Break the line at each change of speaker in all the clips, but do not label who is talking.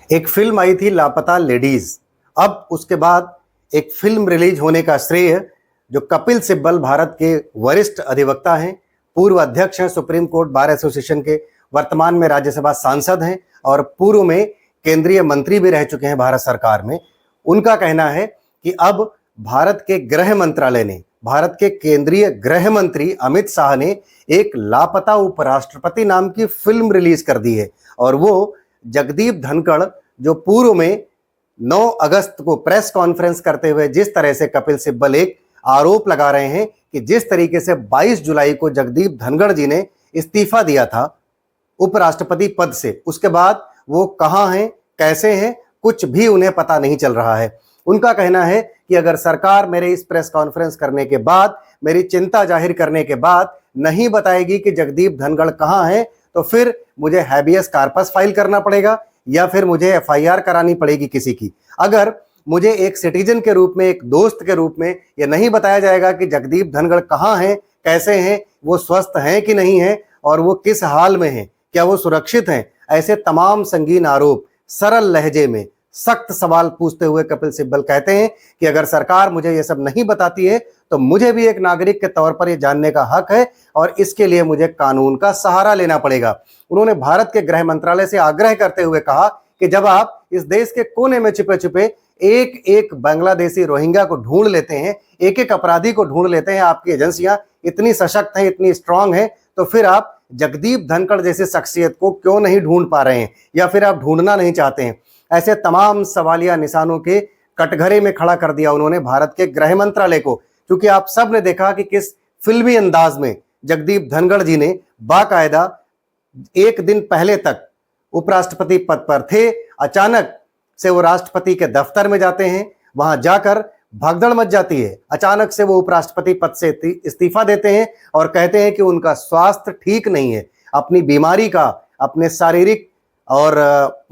एक फिल्म आई थी लापता लेडीज। अब उसके बाद एक फिल्म रिलीज होने का श्रेय जो कपिल सिब्बल, भारत के वरिष्ठ अधिवक्ता हैं, पूर्व अध्यक्ष हैं सुप्रीम कोर्ट बार एसोसिएशन के, वर्तमान में राज्यसभा सांसद हैं और पूर्व में केंद्रीय मंत्री भी रह चुके हैं भारत सरकार में। उनका कहना है कि अब भारत के गृह मंत्रालय ने, भारत के केंद्रीय गृह मंत्री अमित शाह ने एक लापता उपराष्ट्रपति नाम की फिल्म रिलीज कर दी है। और वो जगदीप धनखड़, जो पूर्व में 9 अगस्त को प्रेस कॉन्फ्रेंस करते हुए जिस तरह से कपिल सिब्बल एक आरोप लगा रहे हैं कि जिस तरीके से 22 जुलाई को जगदीप धनखड़ जी ने इस्तीफा दिया था उपराष्ट्रपति पद से, उसके बाद वो कहां हैं, कैसे हैं, कुछ भी उन्हें पता नहीं चल रहा है। उनका कहना है कि अगर सरकार मेरे इस प्रेस कॉन्फ्रेंस करने के बाद, मेरी चिंता जाहिर करने के बाद नहीं बताएगी कि जगदीप धनखड़ कहां हैं, तो फिर मुझे हैबियस कार्पस फाइल करना पड़ेगा या फिर मुझे एफआईआर करानी पड़ेगी किसी की। अगर मुझे एक सिटीजन के रूप में, एक दोस्त के रूप में यह नहीं बताया जाएगा कि जगदीप धनखड़ कहां हैं, कैसे हैं, वो स्वस्थ हैं कि नहीं हैं और वो किस हाल में हैं, क्या वो सुरक्षित हैं, ऐसे तमाम संगीन आरोप सरल लहजे में सख्त सवाल पूछते हुए कपिल सिब्बल कहते हैं कि अगर सरकार मुझे ये सब नहीं बताती है तो मुझे भी एक नागरिक के तौर पर ये जानने का हक है और इसके लिए मुझे कानून का सहारा लेना पड़ेगा। उन्होंने भारत के गृह मंत्रालय से आग्रह करते हुए कहा कि जब आप इस देश के कोने में छिपे छिपे एक एक बांग्लादेशी रोहिंग्या को ढूंढ लेते हैं, एक एक अपराधी को ढूंढ लेते हैं, आपकी एजेंसियां इतनी सशक्त हैं, इतनी स्ट्रांग हैं, तो फिर आप जगदीप धनखड़ जैसे शख्सियत को क्यों नहीं ढूंढ पा रहे हैं या फिर आप ढूंढना नहीं चाहते हैं। ऐसे तमाम सवालिया निशानों के कटघरे में खड़ा कर दिया उन्होंने भारत के गृह मंत्रालय को, क्योंकि आप सब ने देखा कि किस फिल्मी अंदाज में जगदीप धनखड़ जी ने बाकायदा एक दिन पहले तक उपराष्ट्रपति पद पर थे, अचानक से वो राष्ट्रपति के दफ्तर में जाते हैं, वहां जाकर भगदड़ मच जाती है, अचानक से वो उपराष्ट्रपति पद से इस्तीफा देते हैं और कहते हैं कि उनका स्वास्थ्य ठीक नहीं है। अपनी बीमारी का, अपने शारीरिक और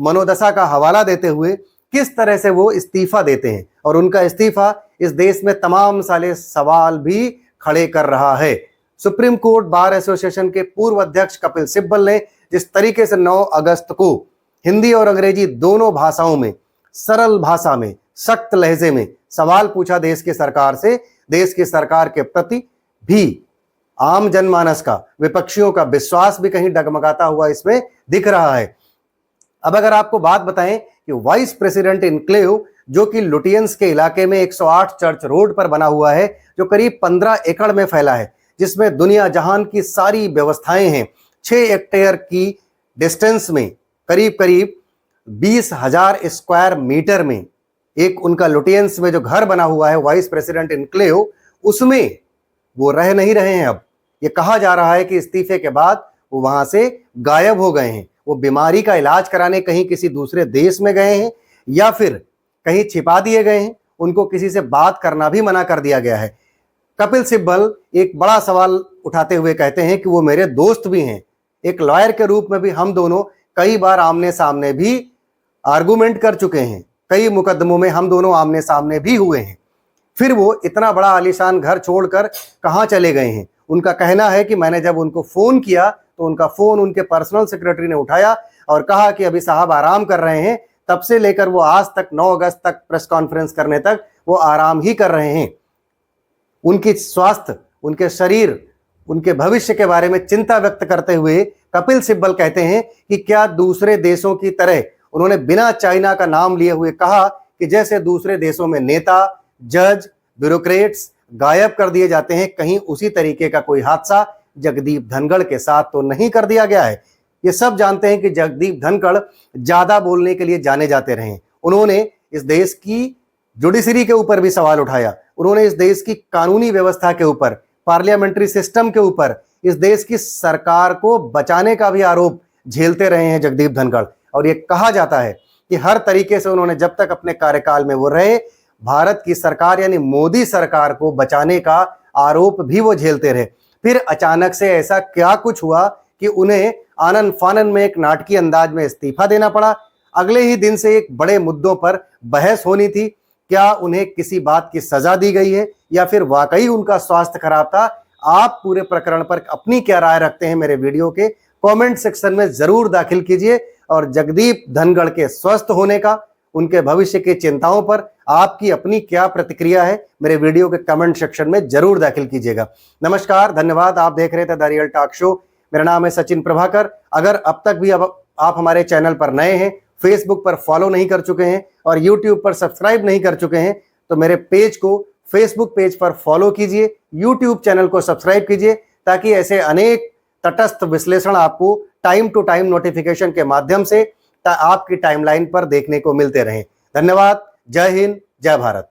मनोदशा का हवाला देते हुए किस तरह से वो इस्तीफा देते हैं और उनका इस्तीफा इस देश में तमाम सारे सवाल भी खड़े कर रहा है। सुप्रीम कोर्ट बार एसोसिएशन के पूर्व अध्यक्ष कपिल सिब्बल ने जिस तरीके से 9 अगस्त को हिंदी और अंग्रेजी दोनों भाषाओं में, सरल भाषा में, सख्त लहजे में सवाल पूछा देश की सरकार से, देश की सरकार के प्रति भी आम जनमानस का, विपक्षियों का विश्वास भी कहीं डगमगाता हुआ इसमें दिख रहा है। अब अगर आपको बात बताएं कि वाइस प्रेसिडेंट इनक्लेव, जो कि लुटियंस के इलाके में 108 चर्च रोड पर बना हुआ है, जो करीब 15 एकड़ में फैला है, जिसमें दुनिया जहान की सारी व्यवस्थाएं हैं, 6 हेक्टेयर की डिस्टेंस में करीब करीब 20,000 स्क्वायर मीटर में एक उनका लुटियंस में जो घर बना हुआ है वाइस प्रेसिडेंट इनक्लेव, उसमें वो रह नहीं रहे हैं। अब ये कहा जा रहा है कि इस्तीफे के बाद वो वहां से गायब हो गए हैं। वो बीमारी का इलाज कराने कहीं किसी दूसरे देश में गए हैं या फिर कहीं छिपा दिए गए हैं, उनको किसी से बात करना भी मना कर दिया गया है। कपिल सिब्बल एक बड़ा सवाल उठाते हुए कहते हैं कि वो मेरे दोस्त भी हैं, एक लॉयर के रूप में भी हम दोनों कई बार आमने सामने भी आर्गुमेंट कर चुके हैं, कई मुकदमों में हम दोनों आमने सामने भी हुए हैं। फिर वो इतना बड़ा आलीशान घर छोड़कर कहाँ चले गए हैं? उनका कहना है कि मैंने जब उनको फोन किया तो उनका फोन उनके पर्सनल सेक्रेटरी ने उठाया और कहा कि अभी साहब आराम कर रहे हैं। तब से लेकर वो आज तक 9 अगस्त तक प्रेस कॉन्फ्रेंस करने तक वो आराम ही कर रहे हैं। उनकी स्वास्थ्य, उनके शरीर, उनके भविष्य के बारे में चिंता व्यक्त करते हुए कपिल सिब्बल कहते हैं कि क्या दूसरे देशों की तरह, उन्होंने बिना चाइना का नाम लिए हुए कहा कि जैसे दूसरे देशों में नेता, जज, ब्यूरोक्रेट्स गायब कर दिए जाते हैं, कहीं उसी तरीके का कोई हादसा जगदीप धनखड़ के साथ तो नहीं कर दिया गया है। ये सब जानते हैं कि जगदीप धनखड़ ज्यादा बोलने के लिए जाने जाते रहे। उन्होंने इस देश की जुडिशरी के ऊपर भी सवाल उठाया, उन्होंने इस देश की कानूनी व्यवस्था के ऊपर, पार्लियामेंट्री सिस्टम के ऊपर, इस देश की सरकार को बचाने का भी आरोप झेलते रहे हैं जगदीप धनखड़। और ये कहा जाता है कि हर तरीके से उन्होंने जब तक अपने कार्यकाल में वो रहे, भारत की सरकार यानी मोदी सरकार को बचाने का आरोप भी वो झेलते रहे। फिर अचानक से ऐसा क्या कुछ हुआ कि उन्हें आनन फानन में एक नाटकीय अंदाज में इस्तीफा देना पड़ा। अगले ही दिन से एक बड़े मुद्दों पर बहस होनी थी, क्या उन्हें किसी बात की सजा दी गई है या फिर वाकई उनका स्वास्थ्य खराब था। आप पूरे प्रकरण पर अपनी क्या राय रखते हैं मेरे वीडियो के कमेंट सेक्शन में जरूर दाखिल कीजिए और जगदीप धनखड़ के स्वस्थ होने का, उनके भविष्य की चिंताओं पर आपकी अपनी क्या प्रतिक्रिया है, मेरे वीडियो के कमेंट सेक्शन में जरूर दाखिल कीजिएगा। नमस्कार, धन्यवाद। आप देख रहे थे द रियल टॉक शो। मेरा नाम है सचिन प्रभाकर। अगर अब तक भी आप हमारे चैनल पर नए हैं, फेसबुक पर फॉलो नहीं कर चुके हैं और यूट्यूब पर सब्सक्राइब नहीं कर चुके हैं, तो मेरे पेज को फेसबुक पेज पर फॉलो कीजिए, यूट्यूब चैनल को सब्सक्राइब कीजिए, ताकि ऐसे अनेक तटस्थ विश्लेषण आपको टाइम टू टाइम नोटिफिकेशन के माध्यम से आपकी टाइमलाइन पर देखने को मिलते रहें। धन्यवाद। जय हिंद, जय भारत।